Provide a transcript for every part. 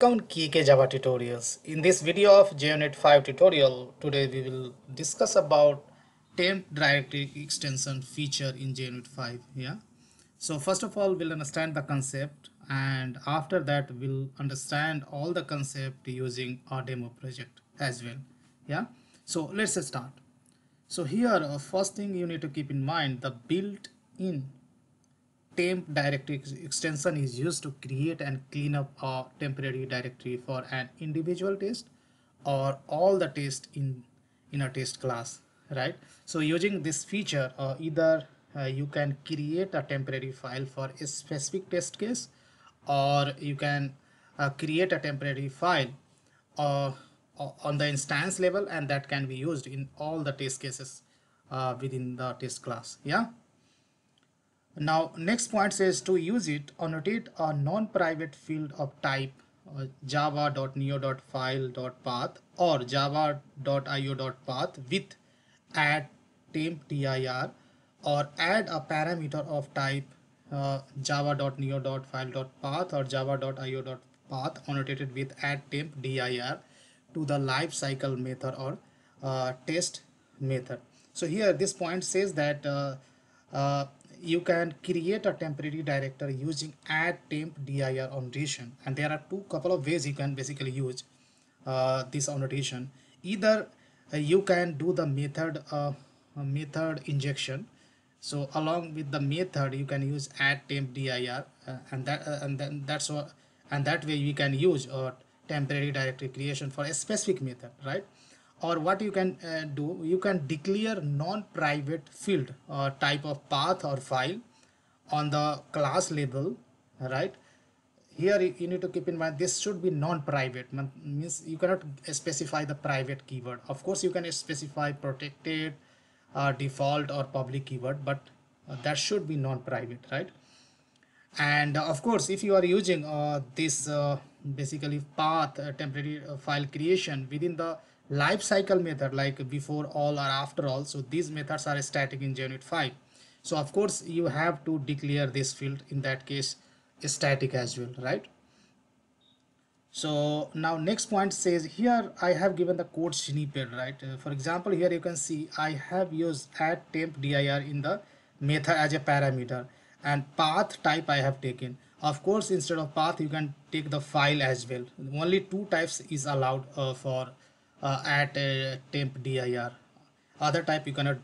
Welcome to KK Java Tutorials. In this video of JUnit 5 tutorial, today we will discuss about temp directory extension feature in JUnit 5. Yeah. So first of all, we'll understand the concept, and after that we'll understand all the concept using our demo project as well. Yeah. So let's start. So here, first thing you need to keep in mind, the built-in temp directory extension is used to create and clean up a temporary directory for an individual test or all the tests in a test class, right? So using this feature, either you can create a temporary file for a specific test case, or you can create a temporary file uh, on the instance level, and that can be used in all the test cases within the test class. Yeah. Now, next point says to use it, annotate a non-private field of type java.neo.file.path or java.io.path with add temp dir, or add a parameter of type java.neo.file.path or java.io.path annotated with add temp dir to the lifecycle method or test method. So here this point says that uh, you can create a temporary directory using add temp dir annotation, and there are couple of ways you can basically use this annotation. Either you can do the method injection. So along with the method you can use add temp dir, and then that's what, and that way we can use temporary directory creation for a specific method, right? Or what you can do, you can declare non-private field type of path or file on the class label, right? Here you need to keep in mind this should be non-private, means you cannot specify the private keyword. Of course you can specify protected, default or public keyword, but that should be non-private, right? And of course if you are using this basically path temporary file creation within the life cycle method, like before all or after all, so these methods are static in JUnit 5. So of course you have to declare this field, in that case static as well, right? So now next point says, here I have given the code snippet, right? For example, here you can see I have used add temp dir in the method as a parameter, and path type I have taken. Of course instead of path you can take the file as well. Only two types is allowed for add temp dir. Other type you cannot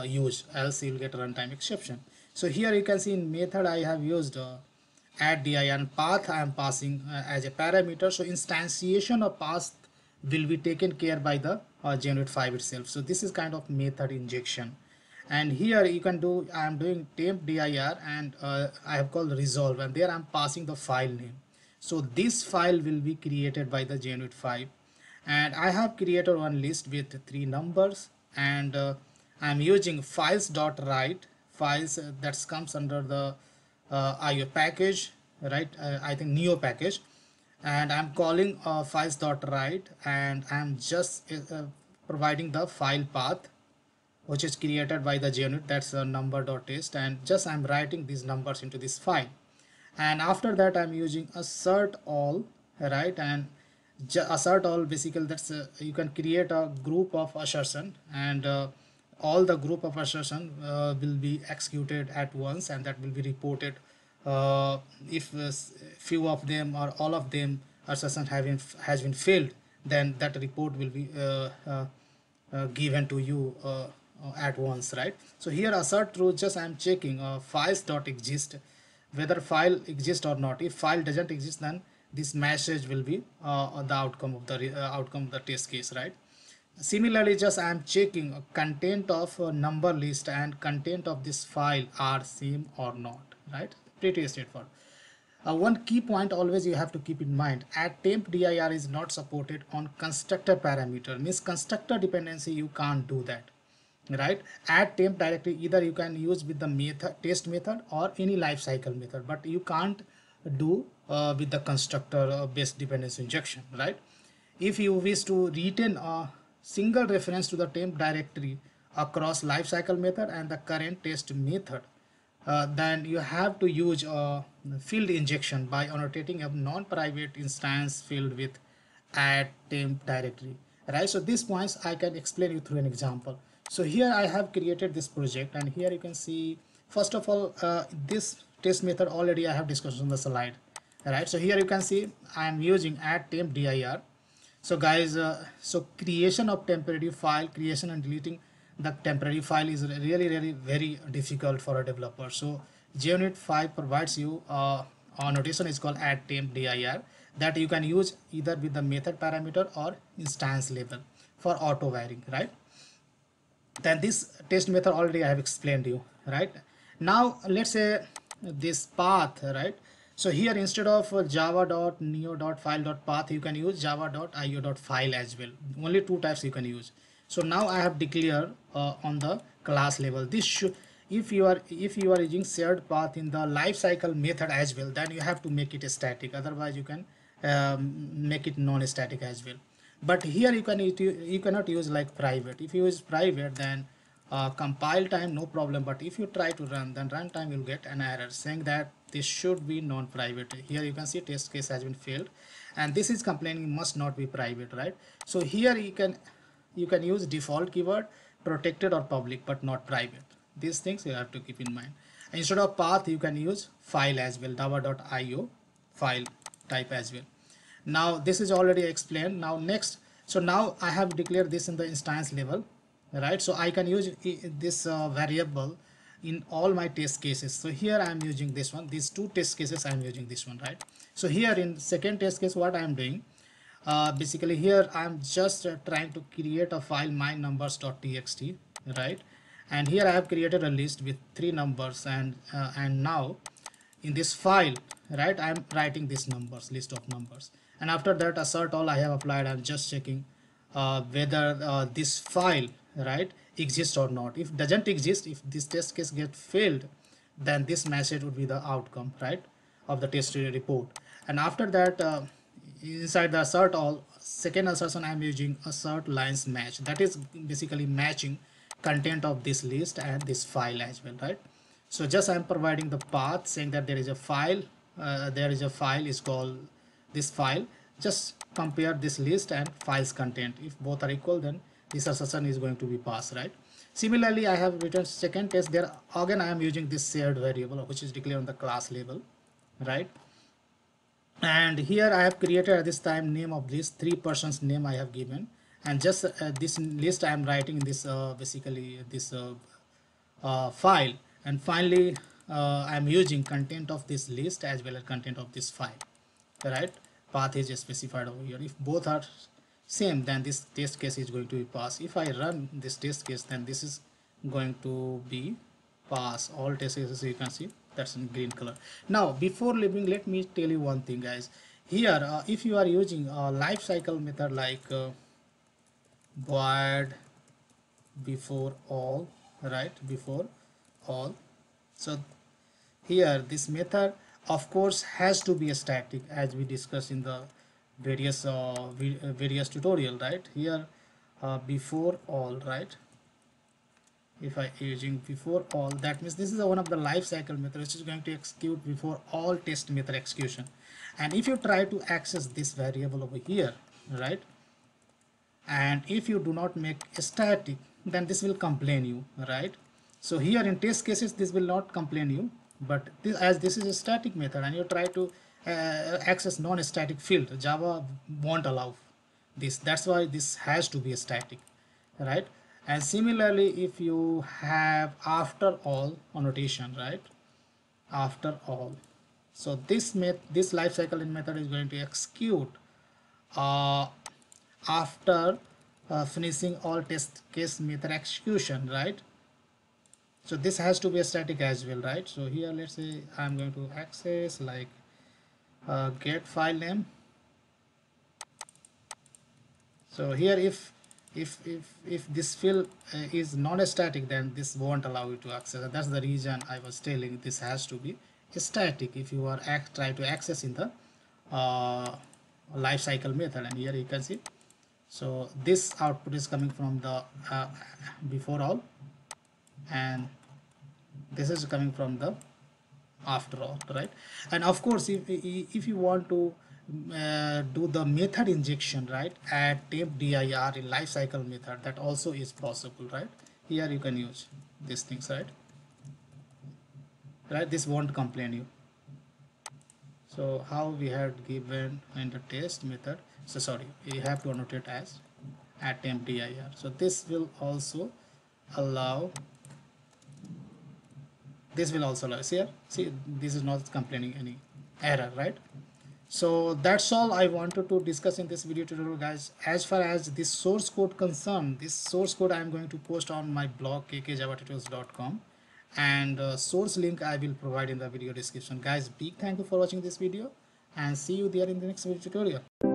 use, else you'll get runtime exception. So here you can see in method I have used add dir, and path I am passing as a parameter. So instantiation of path will be taken care by the JUnit 5 itself. So this is kind of method injection. And here you can do, I am doing temp dir, and I have called resolve, and there I am passing the file name. So this file will be created by the JUnit 5, and I have created one list with 3 numbers, and I am using files.write files that comes under the IO package, right? I think Neo package, and I'm calling files.write, and I'm just providing the file path which is created by the JUnit, that's a number.txt, and just I'm writing these numbers into this file. And after that I'm using assert all, right? And assert all basically, that's you can create a group of assertion, and all the group of assertion will be executed at once, and that will be reported if few of them or all of them assertion has been failed, then that report will be given to you at once, right? So here assert true, just I'm checking files.exist, whether file exists or not. If file doesn't exist, then this message will be the outcome of the test case, right? Similarly, just I am checking content of number list and content of this file are same or not, right? Pretty straightforward. One key point always you have to keep in mind, add temp dir is not supported on constructor parameter, means constructor dependency you can't do that, right? Add temp directly either you can use with the method test method or any lifecycle method, but you can't do with the constructor based dependency injection, right? If you wish to retain a single reference to the temp directory across lifecycle method and the current test method, then you have to use field injection by annotating a non-private instance field with add temp directory, right? So these points I can explain you through an example. So here I have created this project, and here you can see, first of all, this test method already I have discussed on the slide, right? So here you can see I am using add temp dir. So guys, so creation of temporary file, creation and deleting the temporary file is really very difficult for a developer. So JUnit 5 provides you a notation is called add temp dir, that you can use either with the method parameter or instance level for auto wiring, right? Then this test method already I have explained you, right? Now let's say this path, right? So here instead of java.neo.file.path, you can use java.io.file as well. Only two types you can use. So now I have declared on the class level. This should, if you are using shared path in the lifecycle method as well, then you have to make it static. Otherwise you can make it non-static as well. But here you cannot use like private. If you use private, then compile time no problem, but if you try to run, then runtime will get an error saying that this should be non-private. Here you can see test case has been failed, and this is complaining must not be private, right? So here you can use default keyword, protected or public, but not private. These things you have to keep in mind. Instead of path, you can use file as well, java.io file type as well. Now this is already explained. Now next, so now I have declared this in the instance level, right? So I can use this variable in all my test cases. So here I am using this one, these two test cases I am using this one, right? So here in second test case, what I am doing, basically here I am just trying to create a file mynumbers.txt, right? And here I have created a list with 3 numbers, and now in this file, right, I am writing this numbers, list of numbers, and after that assert all I have applied. I'm just checking whether this file, right, exists or not. If doesn't exist, if this test case get failed, then this message would be the outcome, right, of the test report. And after that, inside the assert all, second assertion I'm using assert lines match, that is basically matching content of this list and this file as well, right? So just I'm providing the path saying that there is a file, is called this file. Just compare this list and files content. If both are equal, then this assertion is going to be passed, right? Similarly, I have written second test there. Again, I am using this shared variable which is declared on the class level, right? And here I have created at this time name of this 3 persons name I have given, and just this list I am writing in this basically this file. And finally I am using content of this list as well as content of this file, right? Path is specified over here. If both are same, then this test case is going to be passed. If I run this test case, then this is going to be pass all test cases. You can see that's in green color. Now before leaving, let me tell you one thing, guys. Here if you are using a life cycle method like void before all, right, before all, so here this method of course has to be static, as we discussed in the various tutorial, right? Here before all, right, if I using before all, that means this is one of the life cycle method which is going to execute before all test method execution. And if you try to access this variable over here, right, and if you do not make static, then this will complain you, right? So here in test cases this will not complain you, but this, as this is a static method and you try to access non-static field, Java won't allow this. That's why this has to be a static, right? And similarly, if you have after all annotation, right, after all, so this life cycle in method is going to execute uh, after finishing all test case method execution, right? So this has to be a static as well, right? So here let's say I'm going to access like get file name. So here if this field is non-static, then this won't allow you to access, and that's the reason I was telling this has to be static if you are try to access in the uh, life cycle method. And here you can see, so this output is coming from the before all, and This is coming from the after all, right? And of course, if you want to do the method injection, right, add temp dir in life cycle method, that also is possible, right? Here you can use these things, right, this won't complain you. So how we had given in the test method, so sorry, you have to annotate as add temp dir. So this will also allow, this will also allow, see this is not complaining any error, right? So that's all I wanted to discuss in this video tutorial, guys. As far as this source code concerned, this source code I am going to post on my blog kkjavatutorials.com, and source link I will provide in the video description. Guys, big thank you for watching this video, and see you there in the next video tutorial.